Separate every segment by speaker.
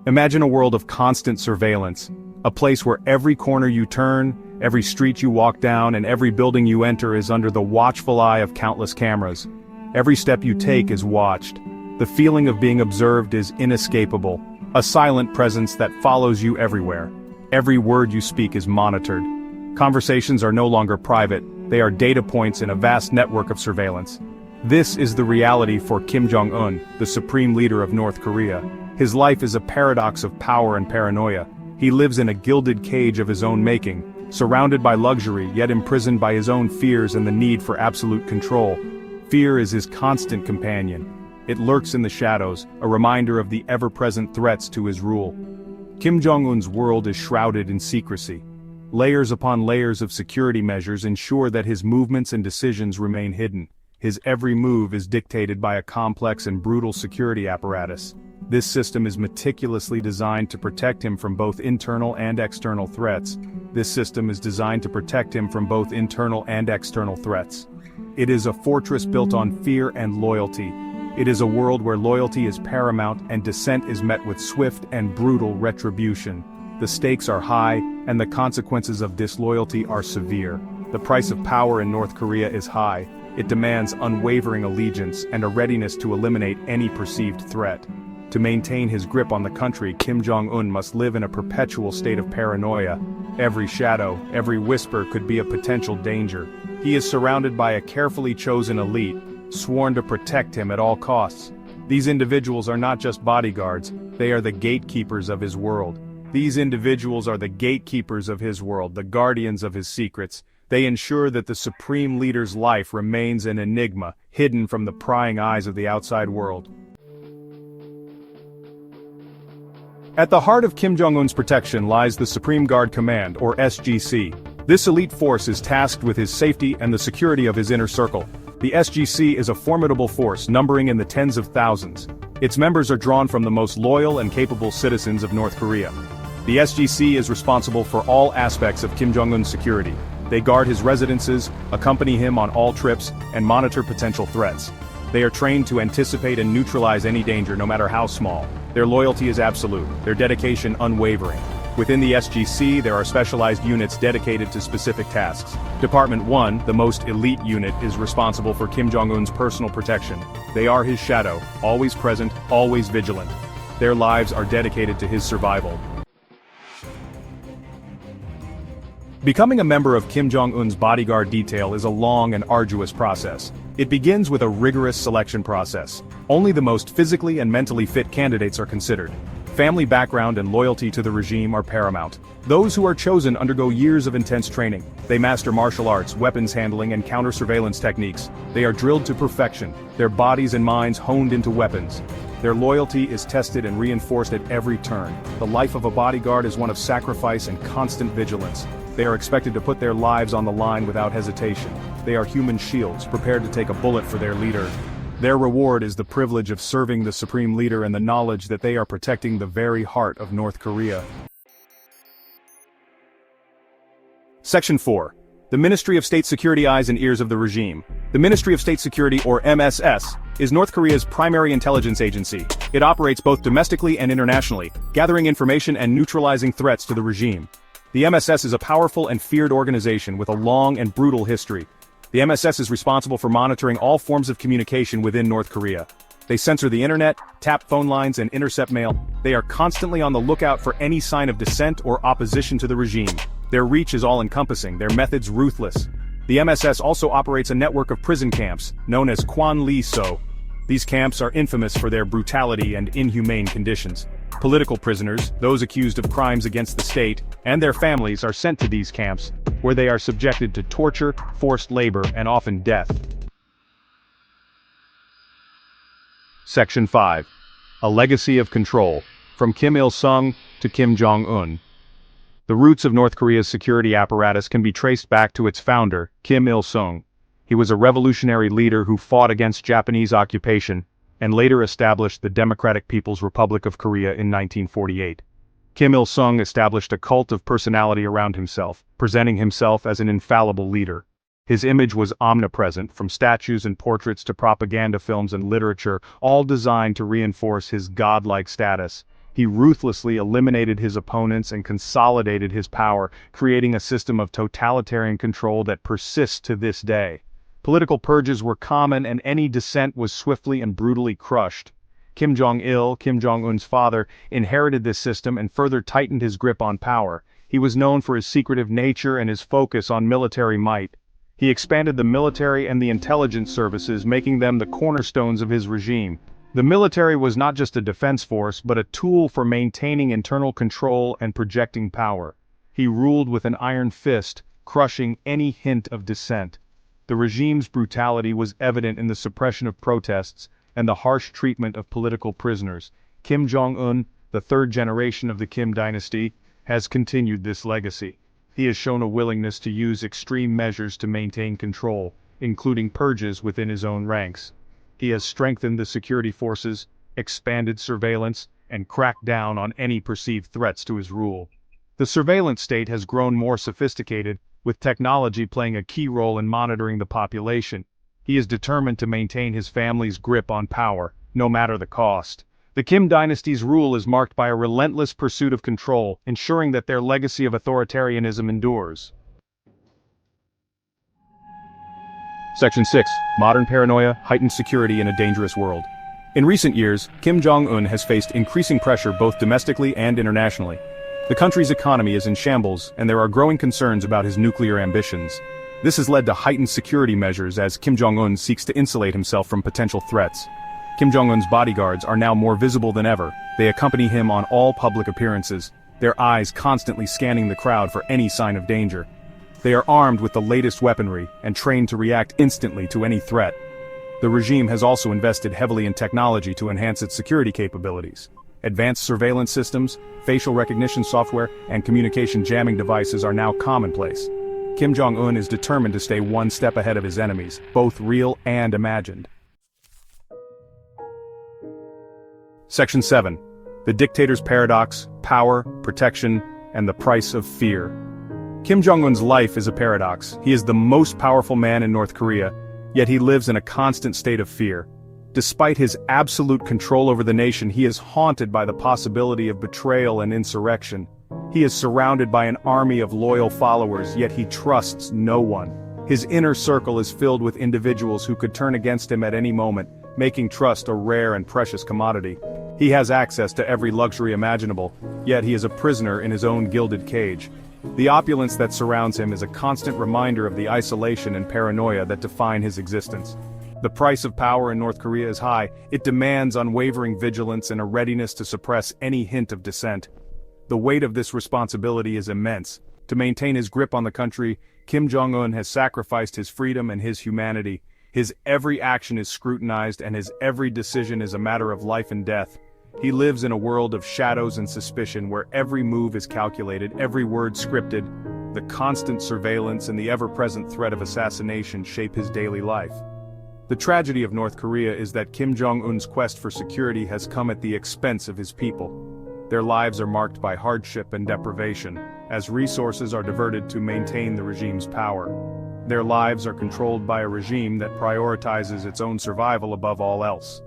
Speaker 1: Imagine a world of constant surveillance, a place where every corner you turn, every street you walk down, and every building you enter is under the watchful eye of countless cameras. Every step you take is watched. The feeling of being observed is inescapable, a silent presence that follows you everywhere. Every word you speak is monitored. Conversations are no longer private, they are data points in a vast network of surveillance. This is the reality for Kim Jong Un, the supreme leader of North Korea. His life is a paradox of power and paranoia. He lives in a gilded cage of his own making, surrounded by luxury yet imprisoned by his own fears and the need for absolute control. Fear is his constant companion. It lurks in the shadows, a reminder of the ever-present threats to his rule. Kim Jong Un's world is shrouded in secrecy. Layers upon layers of security measures ensure that his movements and decisions remain hidden. His every move is dictated by a complex and brutal security apparatus. This system is meticulously designed to protect him from both internal and external threats. This system is designed to protect him from both internal and external threats. It is a fortress built on fear and loyalty. It is a world where loyalty is paramount and dissent is met with swift and brutal retribution. The stakes are high, and the consequences of disloyalty are severe. The price of power in North Korea is high. It demands unwavering allegiance and a readiness to eliminate any perceived threat. To maintain his grip on the country, Kim Jong Un must live in a perpetual state of paranoia. Every shadow, every whisper could be a potential danger. He is surrounded by a carefully chosen elite, sworn to protect him at all costs. These individuals are not just bodyguards, they are the gatekeepers of his world. These individuals are the gatekeepers of his world, the guardians of his secrets. They ensure that the supreme leader's life remains an enigma, hidden from the prying eyes of the outside world. At the heart of Kim Jong Un's protection lies the Supreme Guard Command, or SGC. This elite force is tasked with his safety and the security of his inner circle. The SGC is a formidable force, numbering in the tens of thousands. Its members are drawn from the most loyal and capable citizens of North Korea. The SGC is responsible for all aspects of Kim Jong Un's security. They guard his residences, accompany him on all trips, and monitor potential threats. They are trained to anticipate and neutralize any danger, no matter how small. Their loyalty is absolute, their dedication unwavering. Within the SGC, there are specialized units dedicated to specific tasks. Department 1, the most elite unit, is responsible for Kim Jong Un's personal protection. They are his shadow, always present, always vigilant. Their lives are dedicated to his survival. Becoming a member of Kim Jong Un's bodyguard detail is a long and arduous process. It begins with a rigorous selection process. Only the most physically and mentally fit candidates are considered. Family background and loyalty to the regime are paramount. Those who are chosen undergo years of intense training. They master martial arts, weapons handling, and counter-surveillance techniques. They are drilled to perfection, their bodies and minds honed into weapons. Their loyalty is tested and reinforced at every turn. The life of a bodyguard is one of sacrifice and constant vigilance. They are expected to put their lives on the line without hesitation. They are human shields, prepared to take a bullet for their leader. Their reward is the privilege of serving the supreme leader and the knowledge that they are protecting the very heart of North Korea. Section 4. The Ministry of State Security Eyes and Ears of the Regime. The Ministry of State Security, or MSS, is North Korea's primary intelligence agency. It operates both domestically and internationally, gathering information and neutralizing threats to the regime. The MSS is a powerful and feared organization with a long and brutal history. The MSS is responsible for monitoring all forms of communication within North Korea. They censor the internet, tap phone lines, and intercept mail. They are constantly on the lookout for any sign of dissent or opposition to the regime. Their reach is all-encompassing, their methods ruthless. The MSS also operates a network of prison camps, known as Kwan-Lee-so. These camps are infamous for their brutality and inhumane conditions. Political prisoners, those accused of crimes against the state, and their families are sent to these camps, where they are subjected to torture, forced labor, and often death. Section 5. A Legacy of Control, from Kim Il-sung to Kim Jong Un. The roots of North Korea's security apparatus can be traced back to its founder, Kim Il-sung. He was a revolutionary leader who fought against Japanese occupation, and later established the Democratic People's Republic of Korea in 1948. Kim Il-sung established a cult of personality around himself, presenting himself as an infallible leader. His image was omnipresent, from statues and portraits to propaganda films and literature, all designed to reinforce his godlike status. He ruthlessly eliminated his opponents and consolidated his power, creating a system of totalitarian control that persists to this day. Political purges were common, and any dissent was swiftly and brutally crushed. Kim Jong-il, Kim Jong-un's father, inherited this system and further tightened his grip on power. He was known for his secretive nature and his focus on military might. He expanded the military and the intelligence services, making them the cornerstones of his regime. The military was not just a defense force, but a tool for maintaining internal control and projecting power. He ruled with an iron fist, crushing any hint of dissent. The regime's brutality was evident in the suppression of protests and the harsh treatment of political prisoners. Kim Jong-un, the third generation of the Kim dynasty, has continued this legacy. He has shown a willingness to use extreme measures to maintain control, including purges within his own ranks. He has strengthened the security forces, expanded surveillance, and cracked down on any perceived threats to his rule. The surveillance state has grown more sophisticated, with technology playing a key role in monitoring the population. He is determined to maintain his family's grip on power, no matter the cost. The Kim dynasty's rule is marked by a relentless pursuit of control, ensuring that their legacy of authoritarianism endures. Section 6. Modern paranoia, heightened security in a dangerous world. In recent years, Kim Jong-un has faced increasing pressure both domestically and internationally. The country's economy is in shambles, and there are growing concerns about his nuclear ambitions. This has led to heightened security measures as Kim Jong-un seeks to insulate himself from potential threats. Kim Jong-un's bodyguards are now more visible than ever. They accompany him on all public appearances, their eyes constantly scanning the crowd for any sign of danger. They are armed with the latest weaponry and trained to react instantly to any threat. The regime has also invested heavily in technology to enhance its security capabilities. Advanced surveillance systems, facial recognition software, and communication jamming devices are now commonplace. Kim Jong-un is determined to stay one step ahead of his enemies, both real and imagined. Section 7. The Dictator's Paradox, Power, Protection, and the Price of Fear. Kim Jong-un's life is a paradox. He is the most powerful man in North Korea, yet he lives in a constant state of fear. Despite his absolute control over the nation, he is haunted by the possibility of betrayal and insurrection. He is surrounded by an army of loyal followers, yet he trusts no one. His inner circle is filled with individuals who could turn against him at any moment, making trust a rare and precious commodity. He has access to every luxury imaginable, yet he is a prisoner in his own gilded cage. The opulence that surrounds him is a constant reminder of the isolation and paranoia that define his existence. The price of power in North Korea is high. It demands unwavering vigilance and a readiness to suppress any hint of dissent. The weight of this responsibility is immense. To maintain his grip on the country, Kim Jong-un has sacrificed his freedom and his humanity. His every action is scrutinized, and his every decision is a matter of life and death. He lives in a world of shadows and suspicion where every move is calculated, every word scripted. The constant surveillance and the ever-present threat of assassination shape his daily life. The tragedy of North Korea is that Kim Jong-un's quest for security has come at the expense of his people. Their lives are marked by hardship and deprivation, as resources are diverted to maintain the regime's power. Their lives are controlled by a regime that prioritizes its own survival above all else.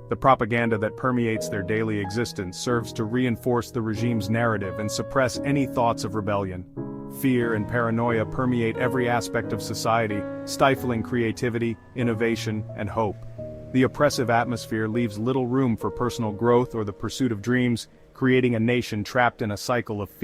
Speaker 1: The propaganda that permeates their daily existence serves to reinforce the regime's narrative and suppress any thoughts of rebellion. Fear and paranoia permeate every aspect of society, stifling creativity, innovation, and hope. The oppressive atmosphere leaves little room for personal growth or the pursuit of dreams, creating a nation trapped in a cycle of fear.